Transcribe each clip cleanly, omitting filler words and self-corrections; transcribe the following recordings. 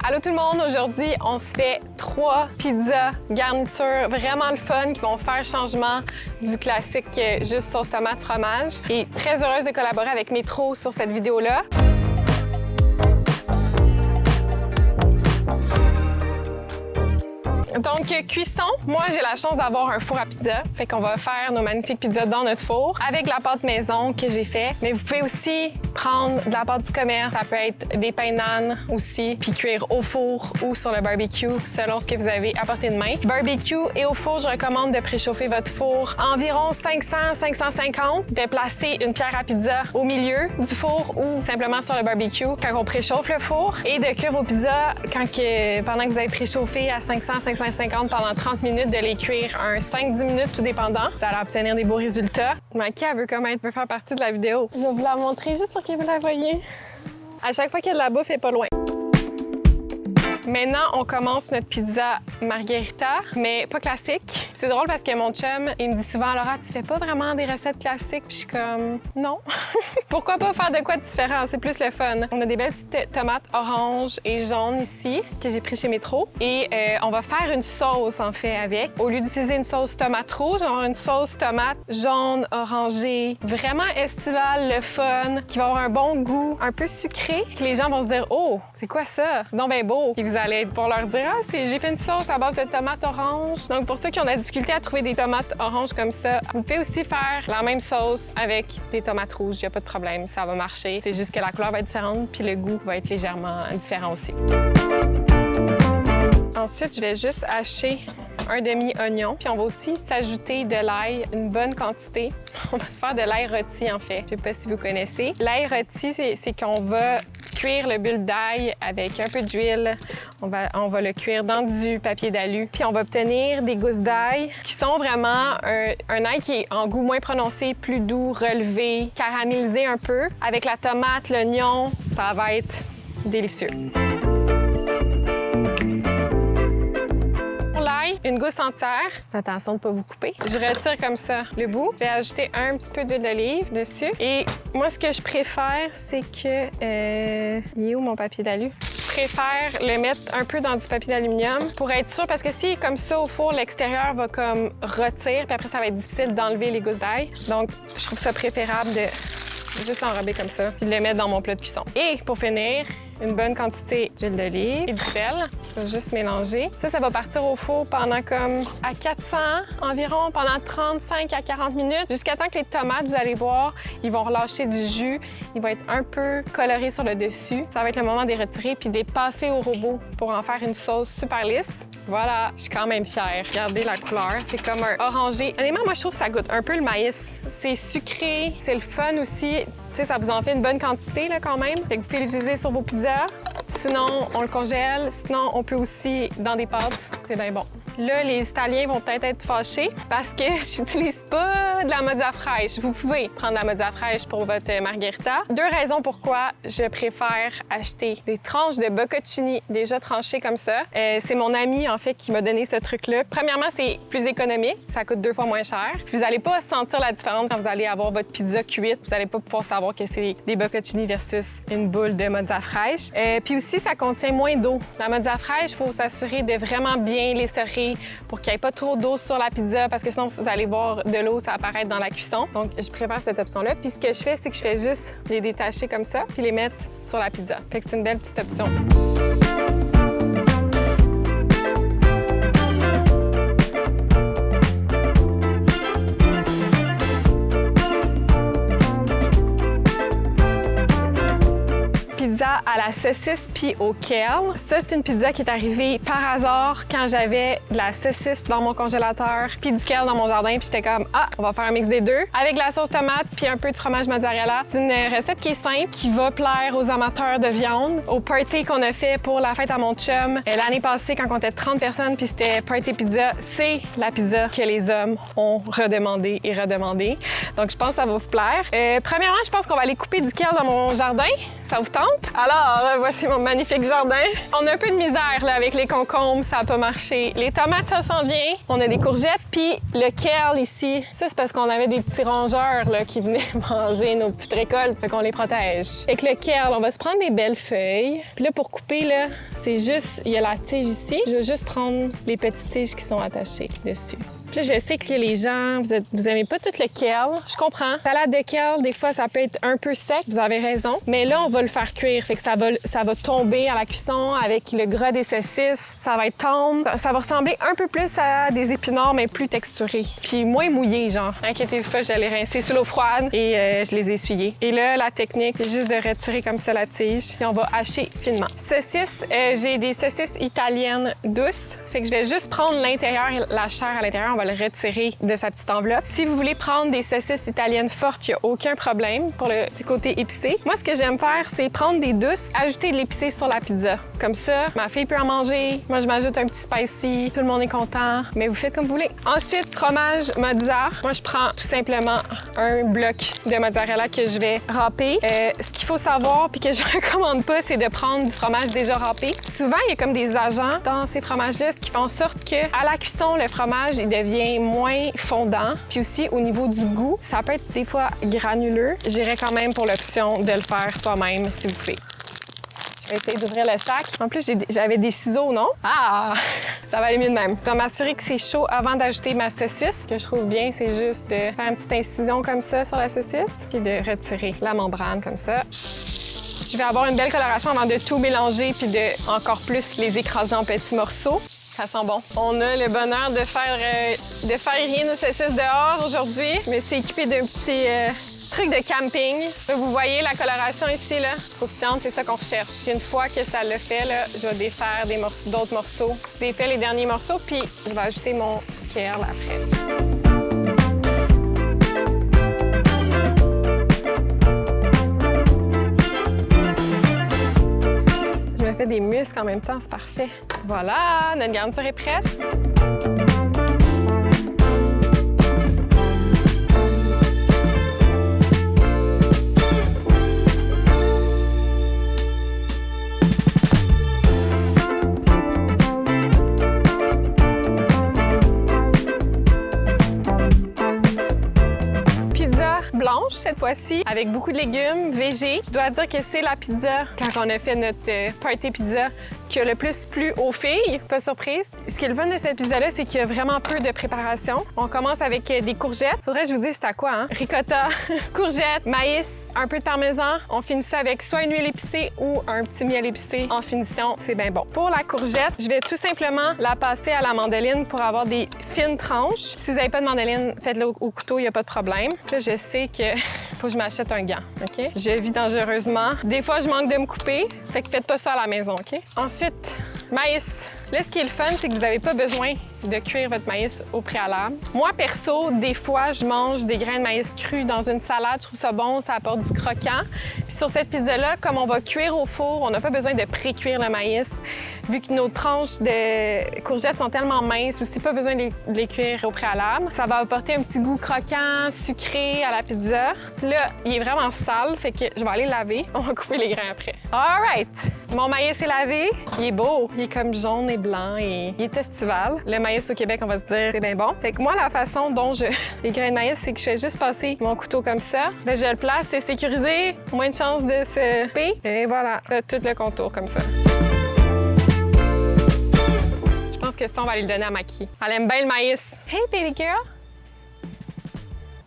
Allô tout le monde, aujourd'hui on se fait 3 pizzas garnitures vraiment le fun qui vont faire changement du classique juste sauce tomate fromage. Et très heureuse de collaborer avec Métro sur cette vidéo-là. Donc, cuisson, moi j'ai la chance d'avoir un four à pizza. Fait qu'on va faire nos magnifiques pizzas dans notre four avec la pâte maison que j'ai fait. Mais vous pouvez aussi prendre de la pâte du commerce. Ça peut être des pains naan aussi, puis cuire au four ou sur le barbecue selon ce que vous avez à portée de main. Barbecue et au four, je recommande de préchauffer votre four environ 500-550, de placer une pierre à pizza au milieu du four ou simplement sur le barbecue quand on préchauffe le four et de cuire vos pizzas pendant que vous avez préchauffé à 500-550 pendant 30 minutes, de les cuire un 5-10 minutes, tout dépendant. Vous allez obtenir des beaux résultats. Maki, elle veut comment elle peut faire partie de la vidéo. Je vais vous la montrer juste pour que vous la voyez. À chaque fois qu'il y a de la bouffe, elle est pas loin. Maintenant, on commence notre pizza margherita, mais pas classique. C'est drôle parce que mon chum, il me dit souvent « Laura, tu fais pas vraiment des recettes classiques? » Puis je suis comme « Non. » Pourquoi pas faire de quoi de différent? C'est plus le fun. On a des belles petites tomates oranges et jaunes ici, que j'ai pris chez Métro. Et on va faire une sauce, en fait, avec. Au lieu d'utiliser une sauce tomate rouge, on va avoir une sauce tomate jaune, orangée, vraiment estivale, le fun, qui va avoir un bon goût, un peu sucré. Que les gens vont se dire « Oh, c'est quoi ça? C'est donc bien beau. » Vous allez pour leur dire « Ah, j'ai fait une sauce à base de tomates oranges. » Donc, pour ceux qui ont de la difficulté à trouver des tomates oranges comme ça, vous pouvez aussi faire la même sauce avec des tomates rouges. Il n'y a pas de problème, ça va marcher. C'est juste que la couleur va être différente puis le goût va être légèrement différent aussi. Ensuite, je vais juste hacher un demi-oignon. Puis on va aussi s'ajouter de l'ail, une bonne quantité. On va se faire de l'ail rôti, en fait. Je sais pas si vous connaissez. L'ail rôti, c'est qu'on va cuire le bulbe d'ail avec un peu d'huile. On va le cuire dans du papier d'alu. Puis on va obtenir des gousses d'ail qui sont vraiment un ail qui est en goût moins prononcé, plus doux, relevé, caramélisé un peu. Avec la tomate, l'oignon, ça va être délicieux. Une gousse entière. Attention de ne pas vous couper. Je retire comme ça le bout. Je vais ajouter un petit peu d'huile d'olive dessus. Et moi, ce que je préfère, c'est que... il est où mon papier d'alu? Je préfère le mettre un peu dans du papier d'aluminium pour être sûr, parce que s'il est comme ça au four, l'extérieur va comme rôtir, puis après, ça va être difficile d'enlever les gousses d'ail. Donc, je trouve ça préférable de juste enrober comme ça, puis de le mettre dans mon plat de cuisson. Et pour finir, une bonne quantité d'huile d'olive et du sel. Je vais juste mélanger. Ça va partir au four pendant comme à 400 environ, pendant 35 à 40 minutes, jusqu'à temps que les tomates, vous allez voir, ils vont relâcher du jus. Il va être un peu coloré sur le dessus. Ça va être le moment de les retirer puis de les passer au robot pour en faire une sauce super lisse. Voilà, je suis quand même fière. Regardez la couleur, c'est comme un orangé. Honnêtement, moi, je trouve que ça goûte un peu le maïs. C'est sucré, c'est le fun aussi. Tu sais, ça vous en fait une bonne quantité là, quand même. Fait que vous pouvez l'utiliser sur vos pizzas. Sinon, on le congèle. Sinon, on peut aussi dans des pâtes. C'est bien bon. Là, les Italiens vont peut-être être fâchés parce que j'utilise pas de la mozza fraîche. Vous pouvez prendre de la mozza fraîche pour votre margherita. 2 raisons pourquoi je préfère acheter des tranches de bocconcini déjà tranchées comme ça. C'est mon ami, en fait, qui m'a donné ce truc-là. Premièrement, c'est plus économique. Ça coûte 2 fois moins cher. Puis vous n'allez pas sentir la différence quand vous allez avoir votre pizza cuite. Vous n'allez pas pouvoir savoir que c'est des bocconcini versus une boule de mozza fraîche. Puis aussi, ça contient moins d'eau. La mozza fraîche, il faut s'assurer de vraiment bien l'essorer pour qu'il n'y ait pas trop d'eau sur la pizza, parce que sinon, vous allez voir de l'eau, ça apparaître dans la cuisson. Donc, je préfère cette option-là. Puis ce que je fais, c'est que je fais juste les détacher comme ça, puis les mettre sur la pizza. Fait que c'est une belle petite option. Pizza à la saucisse puis au kale. Ça, c'est une pizza qui est arrivée par hasard quand j'avais de la saucisse dans mon congélateur puis du kale dans mon jardin. Puis j'étais comme, ah, on va faire un mix des deux avec de la sauce tomate puis un peu de fromage mozzarella. C'est une recette qui est simple, qui va plaire aux amateurs de viande. Au party qu'on a fait pour la fête à mon chum l'année passée, quand on était 30 personnes puis c'était party pizza, c'est la pizza que les hommes ont redemandé et redemandé. Donc, je pense que ça va vous plaire. Premièrement, je pense qu'on va aller couper du kale dans mon jardin. Ça vous tente? Alors, voici mon magnifique jardin. On a un peu de misère là, avec les concombres, ça n'a pas marché. Les tomates, ça s'en vient. On a des courgettes, puis le kale ici. Ça, c'est parce qu'on avait des petits rongeurs là, qui venaient manger nos petites récoltes, fait qu'on les protège. Avec le kale, on va se prendre des belles feuilles. Puis là, pour couper, là, c'est juste, il y a la tige ici. Je vais juste prendre les petites tiges qui sont attachées dessus. Puis là, je sais que les gens, vous aimez pas tout le kale. Je comprends. Salade de kale, des fois, ça peut être un peu sec. Vous avez raison. Mais là, on va le faire cuire. Fait que ça va tomber à la cuisson avec le gras des saucisses. Ça va être tendre. Ça va ressembler un peu plus à des épinards, mais plus texturés. Puis moins mouillés, genre. Inquiétez-vous pas, je les rincer sous l'eau froide et je les ai essuyés. Et là, la technique, c'est juste de retirer comme ça la tige. Puis on va hacher finement. Saucisses, j'ai des saucisses italiennes douces. Fait que je vais juste prendre l'intérieur et la chair à l'intérieur. On va le retirer de sa petite enveloppe. Si vous voulez prendre des saucisses italiennes fortes, il n'y a aucun problème pour le petit côté épicé. Moi, ce que j'aime faire, c'est prendre des douces, ajouter de l'épicé sur la pizza. Comme ça, ma fille peut en manger. Moi, je m'ajoute un petit spicy. Tout le monde est content. Mais vous faites comme vous voulez. Ensuite, fromage mozzarella. Moi, je prends tout simplement un bloc de mozzarella que je vais râper. Ce qu'il faut savoir, puis que je recommande pas, c'est de prendre du fromage déjà râpé. Souvent, il y a comme des agents dans ces fromages-là, ce qui fait en sorte que à la cuisson, le fromage, il devient moins fondant. Puis aussi, au niveau du goût, ça peut être des fois granuleux. J'irais quand même pour l'option de le faire soi-même, si vous pouvez. Je vais essayer d'ouvrir le sac. En plus, j'avais des ciseaux, non? Ah! Ça va aller mieux de même. Je dois m'assurer que c'est chaud avant d'ajouter ma saucisse. Ce que je trouve bien, c'est juste de faire une petite incision comme ça sur la saucisse, puis de retirer la membrane comme ça. Je vais avoir une belle coloration avant de tout mélanger puis de encore plus les écraser en petits morceaux. Ça sent bon. On a le bonheur de faire rien nos saucisses dehors aujourd'hui, mais c'est équipé d'un petit truc de camping. Là, vous voyez la coloration ici, là, croustillante, c'est ça qu'on recherche. Une fois que ça le fait, là, je vais défaire d'autres morceaux. J'ai fait les derniers morceaux, puis je vais ajouter mon kale après. Je fais des muscles en même temps, c'est parfait. Voilà, notre garniture est prête. Blanche cette fois-ci, avec beaucoup de légumes, végés. Je dois dire que c'est la pizza, quand on a fait notre party pizza, qui a le plus plu aux filles. Pas surprise. Ce qui est le fun de cette pizza-là, c'est qu'il y a vraiment peu de préparation. On commence avec des courgettes. Faudrait que je vous dise c'est à quoi, hein? Ricotta, courgettes, maïs, un peu de parmesan. On finit ça avec soit une huile épicée ou un petit miel épicé. En finition, c'est bien bon. Pour la courgette, je vais tout simplement la passer à la mandoline pour avoir des fines tranches. Si vous n'avez pas de mandoline, faites-le au couteau, il n'y a pas de problème. Là, je sais que faut que je m'achète un gant, OK? Je vis dangereusement. Des fois, je manque de me couper, fait que faites pas ça à la maison, OK? Ensuite, maïs. Là, ce qui est le fun, c'est que vous n'avez pas besoin de cuire votre maïs au préalable. Moi, perso, des fois, je mange des grains de maïs crus dans une salade. Je trouve ça bon, ça apporte du croquant. Puis sur cette pizza-là, comme on va cuire au four, on n'a pas besoin de pré-cuire le maïs. Vu que nos tranches de courgettes sont tellement minces, aussi pas besoin de les cuire au préalable. Ça va apporter un petit goût croquant, sucré à la pizza. Là, il est vraiment sale, fait que je vais aller laver. On va couper les grains après. All right! Mon maïs est lavé. Il est beau. Il est comme jaune et blanc et il est estival. Le maïs au Québec, on va se dire, c'est bien bon. Fait que moi, la façon dont les grains de maïs, c'est que je fais juste passer mon couteau comme ça. Là, je le place, c'est sécurisé, moins de chances de se couper. Et voilà, tout le contour comme ça. Je pense que ça, on va aller le donner à Maki. Elle aime bien le maïs. Hey, baby girl!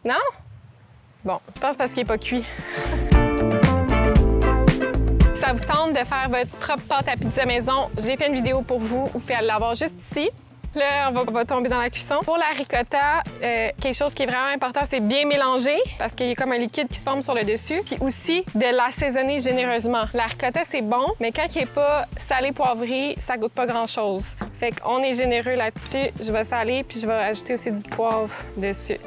Non? Bon, je pense parce qu'il n'est pas cuit. Si ça vous tente de faire votre propre pâte à pizza maison, j'ai fait une vidéo pour vous. Vous pouvez l'avoir juste ici. Là, on va tomber dans la cuisson. Pour la ricotta, quelque chose qui est vraiment important, c'est bien mélanger parce qu'il y a comme un liquide qui se forme sur le dessus. Puis aussi, de l'assaisonner généreusement. La ricotta, c'est bon, mais quand il n'est pas salé poivré, ça goûte pas grand-chose. Fait qu'on est généreux là-dessus. Je vais saler, puis je vais ajouter aussi du poivre dessus.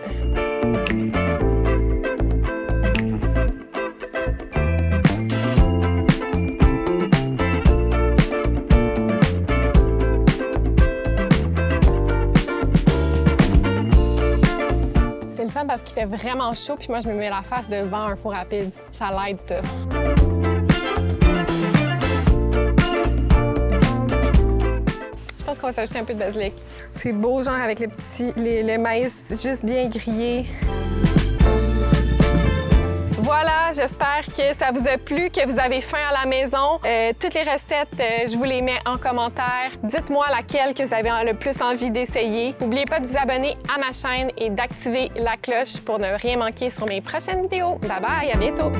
C'est le fun parce qu'il fait vraiment chaud, puis moi, je me mets la face devant un four rapide. Ça l'aide, ça. va s'ajouter un peu de basilic. C'est beau, genre avec le maïs juste bien grillé. Voilà, j'espère que ça vous a plu, que vous avez faim à la maison. Toutes les recettes, je vous les mets en commentaire. Dites-moi laquelle que vous avez le plus envie d'essayer. N'oubliez pas de vous abonner à ma chaîne et d'activer la cloche pour ne rien manquer sur mes prochaines vidéos. Bye bye, à bientôt!